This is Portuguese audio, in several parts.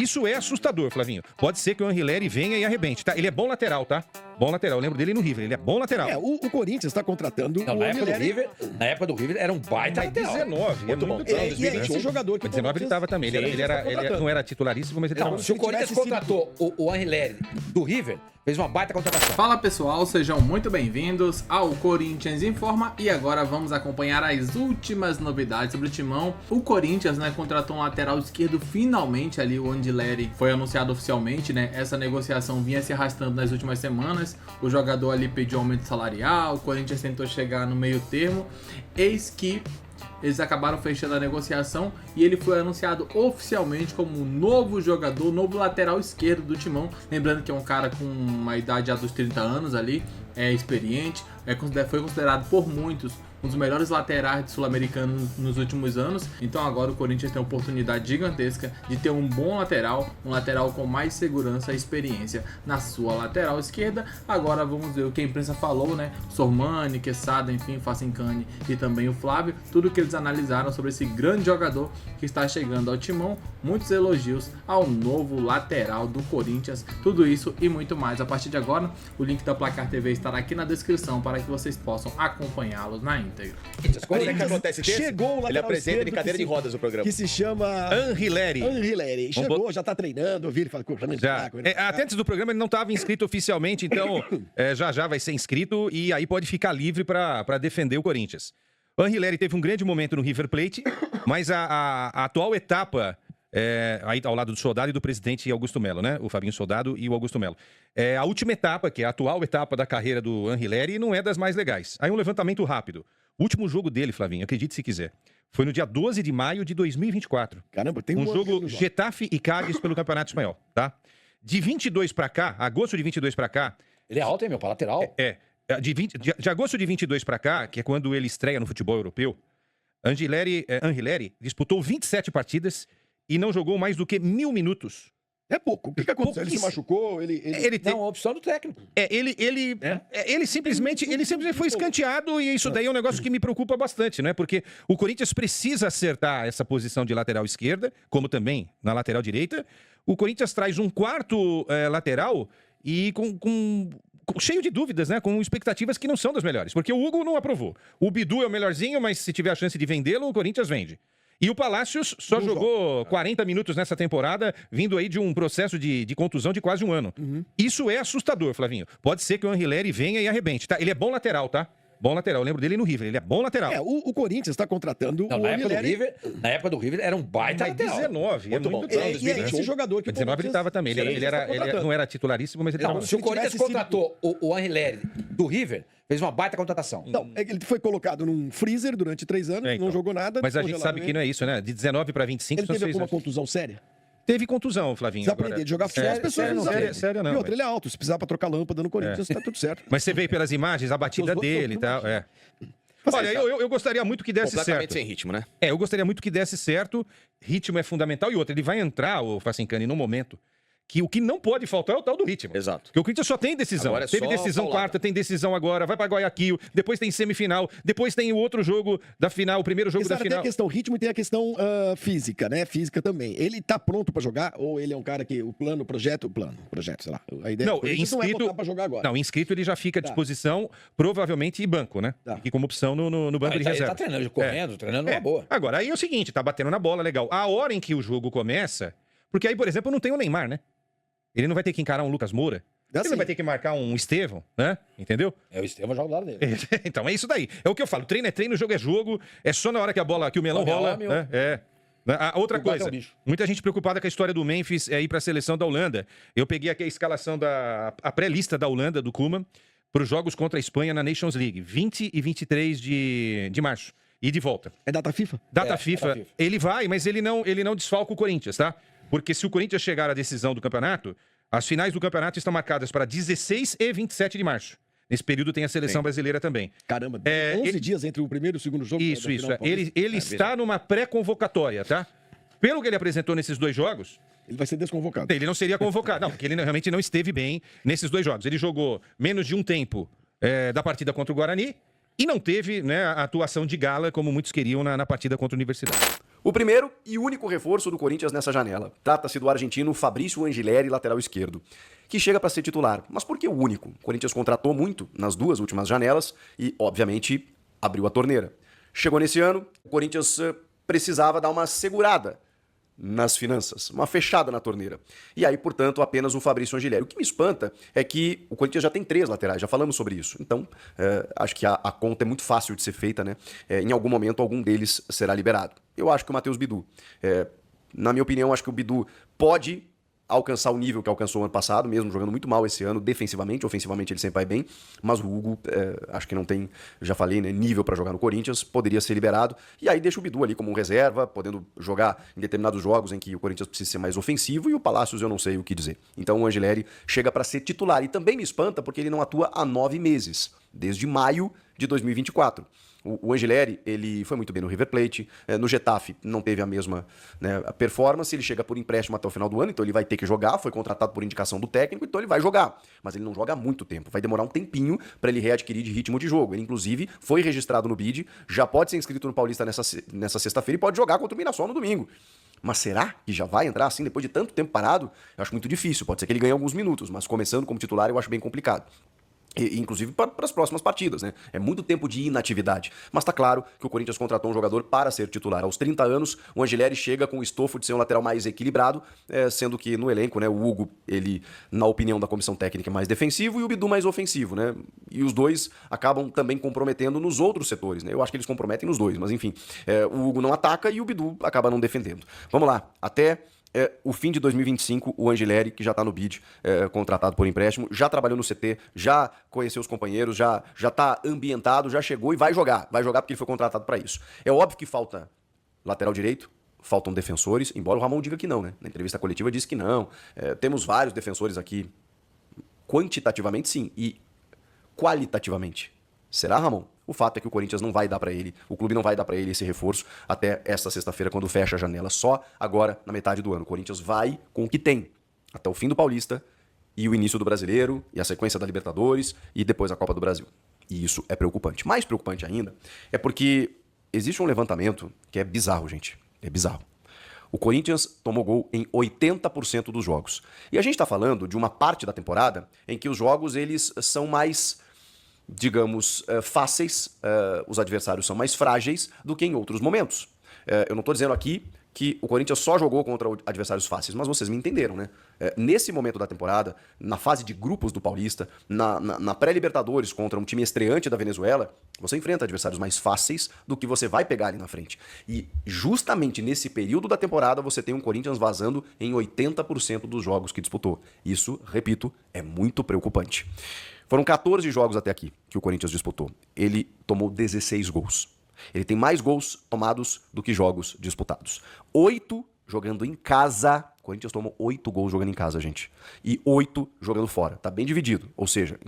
Isso é assustador, Flavinho. Pode ser que o Anrileri venha e arrebente, tá? Ele é bom lateral, tá? Bom lateral. Eu lembro dele no River. Ele é bom lateral. O Corinthians está contratando Não, o na época do Anrileri. River era um baita Mas lateral. 19, Muito bom. bom. E é esse jogador que o 19 ele tava também. Ele não era titularíssimo, mas ele Não, tava. se o Corinthians contratou o Anrileri do River, fez uma baita contratação. Fala pessoal, sejam muito bem-vindos ao Corinthians Informa e agora vamos acompanhar as últimas novidades sobre o Timão. O Corinthians, contratou um lateral esquerdo finalmente ali, o Anrileri foi anunciado oficialmente, essa negociação vinha se arrastando nas últimas semanas, o jogador ali pediu aumento salarial, o Corinthians tentou chegar no meio termo, eis que eles acabaram fechando a negociação e ele foi anunciado oficialmente como um novo jogador, novo lateral esquerdo do Timão. Lembrando que é um cara com uma idade já dos 30 anos ali, é experiente, foi considerado por muitos um dos melhores laterais sul-americanos nos últimos anos. Então agora o Corinthians tem a oportunidade gigantesca de ter um bom lateral, um lateral com mais segurança e experiência na sua lateral esquerda. Agora vamos ver o que a imprensa falou, Sormani, Quesada, enfim, Facincani e também o Flávio, tudo que eles analisaram sobre esse grande jogador que está chegando ao Timão. Muitos elogios ao novo lateral do Corinthians, tudo isso e muito mais a partir de agora. O link da Placar TV estará aqui na descrição para que vocês possam acompanhá-los na íntegra. Quando é que acontece isso? Chegou o lateral Ele apresenta esquerdo de cadeira de rodas o programa. que se chama Anrileri. Anrileri. Chegou, já tá treinando, eu vi ele falando com o Já. Até antes do programa ele não estava inscrito oficialmente, então já vai ser inscrito e aí pode ficar livre para defender o Corinthians. O Anrileri teve um grande momento no River Plate, mas a atual etapa, aí ao lado do Soldado e do presidente Augusto Melo, o Fabinho Soldado e o Augusto Melo. A última etapa, que é a atual etapa da carreira do Anrileri, não é das mais legais. Aí um levantamento rápido. O último jogo dele, Flavinho, acredite se quiser, foi no dia 12 de maio de 2024. Caramba, tem um jogo Getafe e Cádiz pelo Campeonato Espanhol, tá? De 22 pra cá, agosto de 22 pra cá... Ele é alto, hein, pra lateral? De agosto de 22 pra cá, que é quando ele estreia no futebol europeu, Anrileri disputou 27 partidas e não jogou mais do que 1000 minutos. É pouco. O que aconteceu? Ele se machucou? Não, a opção do técnico. Ele simplesmente foi escanteado e isso daí é um negócio que me preocupa bastante, Porque o Corinthians precisa acertar essa posição de lateral esquerda, como também na lateral direita. O Corinthians traz um quarto lateral e cheio de dúvidas, com expectativas que não são das melhores. Porque o Hugo não aprovou. O Bidu é o melhorzinho, mas se tiver a chance de vendê-lo, o Corinthians vende. E o Palácios só jogou 40 minutos nessa temporada, vindo aí de um processo de contusão de quase um ano. Isso é assustador, Flavinho. Pode ser que o Anrileri venha e arrebente, tá? Ele é bom lateral, tá? Bom lateral. Eu lembro dele no River. Ele é bom lateral. O Corinthians está contratando Não, o na Anrileri. época do River era um baita lateral. 19. Muito bom. Muito E é esse jogador que o 19 ele estava também. Ele não era titularíssimo, mas ele Não, estava... se o Corinthians contratou o Anrileri do River, fez uma baita contratação. Não, ele foi colocado num freezer durante 3 anos, então. não jogou nada. Mas a gente sabe que não é isso, De 19 para 25 Ele são teve 6 alguma anos. contusão séria? Teve contusão, Flavinho. Precisa aprender de jogar futebol, as pessoas não sabem. Sério não. E outra, ele é alto. Se precisar pra trocar lâmpada no Corinthians, tá tudo certo. Mas você vê pelas imagens a batida Os outros dele e são tal. Olha, eu gostaria muito que desse Completamente certo. sem ritmo, né? Eu gostaria muito que desse certo. Ritmo é fundamental. E outra, ele vai entrar, o Facincani, num momento que o que não pode faltar é o tal do ritmo. Exato. Porque o Corinthians só tem decisão. Agora é Teve só decisão paulada. quarta, tem decisão agora, vai pra Guayaquil, depois tem semifinal, depois tem o outro jogo da final, o primeiro jogo da Tem final. a questão ritmo e tem a questão física, Física também. Ele tá pronto pra jogar ou ele é um cara que o projeto, sei lá. A ideia Não, do Corinthians não é botar pra jogar agora. Não, inscrito ele já fica à disposição, provavelmente, e banco, Tá. E como opção no banco de Ele reserva. tá treinando, correndo, treinando numa boa. Agora, aí é o seguinte, tá batendo na bola, legal. A hora em que o jogo começa, porque aí, por exemplo, não tem o Neymar, Ele não vai ter que encarar um Lucas Moura. Ele não vai ter que marcar um Estevão, Entendeu? O Estevão joga do lado dele. Então é isso daí. É o que eu falo. Treino é treino, jogo é jogo. É só na hora que o melão rola. A outra coisa, muita gente preocupada com a história do Memphis ir para a seleção da Holanda. Eu peguei aqui a escalação a pré-lista da Holanda, do Koeman, para os jogos contra a Espanha na Nations League. 20 e 23 de março. E de volta. É data FIFA? Data FIFA. Ele vai, mas ele não desfalca o Corinthians, tá? Porque se o Corinthians chegar à decisão do campeonato, as finais do campeonato estão marcadas para 16 e 27 de março. Nesse período tem a seleção brasileira também. Caramba, 11 dias entre o primeiro e o segundo jogo. Isso. Ele está numa pré-convocatória, tá? Pelo que ele apresentou nesses 2 jogos... Ele vai ser desconvocado. Ele não seria convocado. Não, porque ele realmente não esteve bem nesses 2 jogos. Ele jogou menos de um tempo da partida contra o Guarani e não teve a atuação de gala como muitos queriam na partida contra a Universidade. O primeiro e único reforço do Corinthians nessa janela. Trata-se do argentino Fabrício Angileri, lateral esquerdo, que chega para ser titular. Mas por que o único? O Corinthians contratou muito nas 2 últimas janelas e, obviamente, abriu a torneira. Chegou nesse ano, o Corinthians precisava dar uma segurada nas finanças, uma fechada na torneira. E aí, portanto, apenas o Fabrício Angileri. O que me espanta é que o Corinthians já tem 3 laterais, já falamos sobre isso. Então, acho que a conta é muito fácil de ser feita, né? Em algum momento, algum deles será liberado. Eu acho que o Matheus Bidu, na minha opinião, acho que o Bidu pode alcançar o nível que alcançou o ano passado, mesmo jogando muito mal esse ano, defensivamente, ofensivamente ele sempre vai bem, mas o Hugo, acho que não tem, já falei, né, nível para jogar no Corinthians, poderia ser liberado, e aí deixa o Bidu ali como um reserva, podendo jogar em determinados jogos em que o Corinthians precisa ser mais ofensivo, e o Palácios eu não sei o que dizer. Então o Angileri chega para ser titular, e também me espanta porque ele não atua há 9 meses, desde maio de 2024. O Angileri, ele foi muito bem no River Plate, no Getafe não teve a mesma, né, a performance, ele chega por empréstimo até o final do ano, então ele vai ter que jogar, foi contratado por indicação do técnico, então ele vai jogar, mas ele não joga há muito tempo, vai demorar um tempinho para ele readquirir de ritmo de jogo. Ele inclusive foi registrado no BID, já pode ser inscrito no Paulista nessa sexta-feira e pode jogar contra o Mirassol no domingo. Mas será que já vai entrar assim depois de tanto tempo parado? Eu acho muito difícil, pode ser que ele ganhe alguns minutos, mas começando como titular eu acho bem complicado. Inclusive para as próximas partidas, né? É muito tempo de inatividade. Mas tá claro que o Corinthians contratou um jogador para ser titular. Aos 30 anos, o Angileri chega com o estofo de ser um lateral mais equilibrado, sendo que no elenco, né, o Hugo, ele, na opinião da comissão técnica, é mais defensivo e o Bidu mais ofensivo, né? E os dois acabam também comprometendo nos outros setores, né? Eu acho que eles comprometem nos dois, mas enfim. O Hugo não ataca e o Bidu acaba não defendendo. Vamos lá, até o fim de 2025, o Angileri, que já está no BID, contratado por empréstimo, já trabalhou no CT, já conheceu os companheiros, já está ambientado, já chegou e vai jogar porque ele foi contratado para isso. É óbvio que falta lateral direito, faltam defensores, embora o Ramon diga que não, né? Na entrevista coletiva disse que não. Temos vários defensores aqui, quantitativamente sim, e qualitativamente. Será, Ramon? O fato é que o Corinthians não vai dar para ele, o clube não vai dar para ele esse reforço até esta sexta-feira, quando fecha a janela. Só agora, na metade do ano. O Corinthians vai com o que tem, até o fim do Paulista e o início do Brasileiro, e a sequência da Libertadores e depois a Copa do Brasil. E isso é preocupante. Mais preocupante ainda é porque existe um levantamento que é bizarro, gente. É bizarro. O Corinthians tomou gol em 80% dos jogos. E a gente está falando de uma parte da temporada em que os jogos eles são mais, digamos, fáceis, os adversários são mais frágeis do que em outros momentos. Eu não estou dizendo aqui que o Corinthians só jogou contra adversários fáceis, mas vocês me entenderam, né? Nesse momento da temporada, na fase de grupos do Paulista, na pré-Libertadores contra um time estreante da Venezuela, você enfrenta adversários mais fáceis do que você vai pegar ali na frente. E justamente nesse período da temporada, você tem um Corinthians vazando em 80% dos jogos que disputou. Isso, repito, é muito preocupante. Foram 14 jogos até aqui que o Corinthians disputou. Ele tomou 16 gols. Ele tem mais gols tomados do que jogos disputados. 8 jogando em casa. O Corinthians tomou 8 gols jogando em casa, gente. E 8 jogando fora. Tá bem dividido. Ou seja,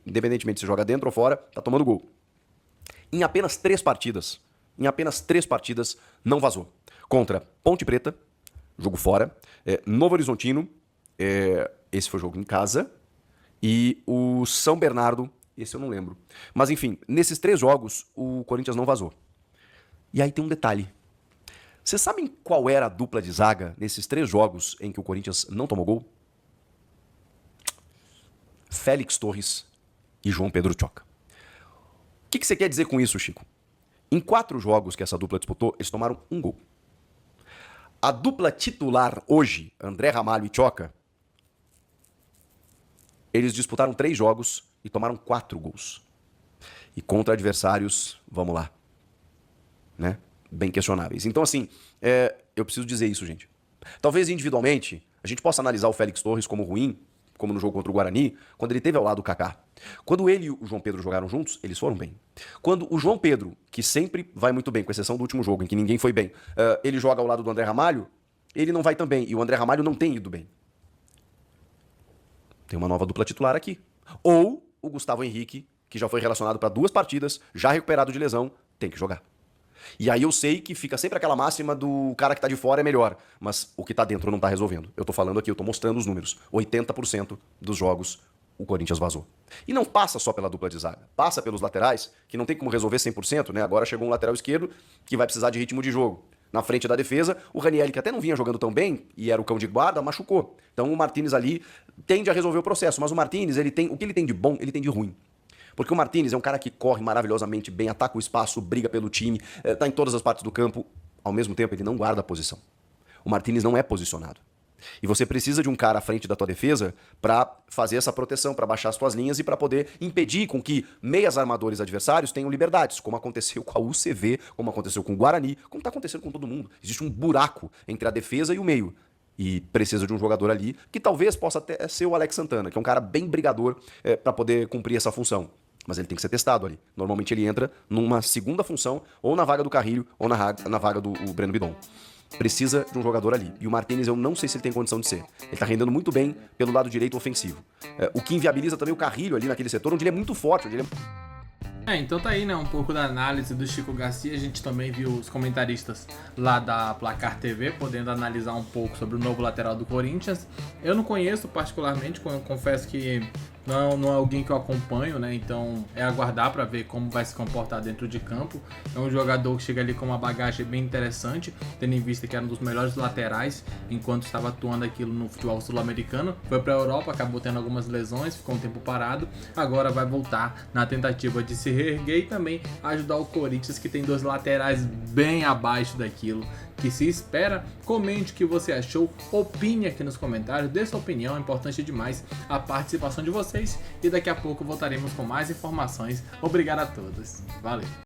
independentemente se joga dentro ou fora, tá tomando gol. Em apenas 3 partidas, não vazou. Contra Ponte Preta, jogo fora. Novo Horizontino, esse foi o jogo em casa. E o São Bernardo, esse eu não lembro. Mas enfim, nesses 3 jogos, o Corinthians não vazou. E aí tem um detalhe. Vocês sabem qual era a dupla de zaga nesses 3 jogos em que o Corinthians não tomou gol? Félix Torres e João Pedro Tchoca. O que você quer dizer com isso, Chico? Em 4 jogos que essa dupla disputou, eles tomaram 1 gol. A dupla titular hoje, André Ramalho e Tchoca, eles disputaram 3 jogos e tomaram 4 gols. E contra adversários, vamos lá, né? Bem questionáveis. Então, assim, eu preciso dizer isso, gente. Talvez individualmente a gente possa analisar o Félix Torres como ruim, como no jogo contra o Guarani, quando ele teve ao lado do Kaká. Quando ele e o João Pedro jogaram juntos, eles foram bem. Quando o João Pedro, que sempre vai muito bem, com exceção do último jogo, em que ninguém foi bem, ele joga ao lado do André Ramalho, ele não vai tão bem. E o André Ramalho não tem ido bem. Tem uma nova dupla titular aqui. Ou o Gustavo Henrique, que já foi relacionado para 2 partidas, já recuperado de lesão, tem que jogar. E aí eu sei que fica sempre aquela máxima do cara que tá de fora é melhor, mas o que tá dentro não tá resolvendo. Eu tô falando aqui, eu tô mostrando os números. 80% dos jogos o Corinthians vazou. E não passa só pela dupla de zaga, passa pelos laterais, que não tem como resolver 100%, né? Agora chegou um lateral esquerdo que vai precisar de ritmo de jogo. na frente da defesa. O Ranieri, que até não vinha jogando tão bem, e era o cão de guarda, machucou. Então o Martínez ali tende a resolver o processo. Mas o Martínez, o que ele tem de bom, ele tem de ruim. Porque o Martínez é um cara que corre maravilhosamente bem, ataca o espaço, briga pelo time, tá em todas as partes do campo. Ao mesmo tempo, ele não guarda a posição. O Martínez não é posicionado. E você precisa de um cara à frente da tua defesa para fazer essa proteção, para baixar as tuas linhas e para poder impedir com que meias armadores adversários tenham liberdades, como aconteceu com a UCV, como aconteceu com o Guarani, como está acontecendo com todo mundo. Existe um buraco entre a defesa e o meio. E precisa de um jogador ali que talvez possa até ser o Alex Santana, que é um cara bem brigador para poder cumprir essa função. Mas ele tem que ser testado ali. Normalmente ele entra numa segunda função, ou na vaga do Carrilho, ou na vaga do Breno Bidon. Precisa de um jogador ali. E o Martínez, eu não sei se ele tem condição de ser. Ele tá rendendo muito bem pelo lado direito ofensivo. O que inviabiliza também o Carrilho ali naquele setor, onde ele é muito forte, onde ele Então tá aí, né, um pouco da análise do Chico Garcia. A gente também viu os comentaristas lá da Placar TV podendo analisar um pouco sobre o novo lateral do Corinthians. Eu não conheço particularmente, confesso que não é alguém que eu acompanho, né? Então é aguardar para ver como vai se comportar dentro de campo. É um jogador que chega ali com uma bagagem bem interessante, tendo em vista que era um dos melhores laterais enquanto estava atuando aquilo no futebol sul-americano. Foi para a Europa, acabou tendo algumas lesões, ficou um tempo parado. Agora vai voltar na tentativa de se reerguer e também ajudar o Corinthians, que tem 2 laterais bem abaixo daquilo que se espera. Comente o que você achou, opine aqui nos comentários, dê sua opinião, é importante demais a participação de vocês e daqui a pouco voltaremos com mais informações. Obrigado a todos, valeu!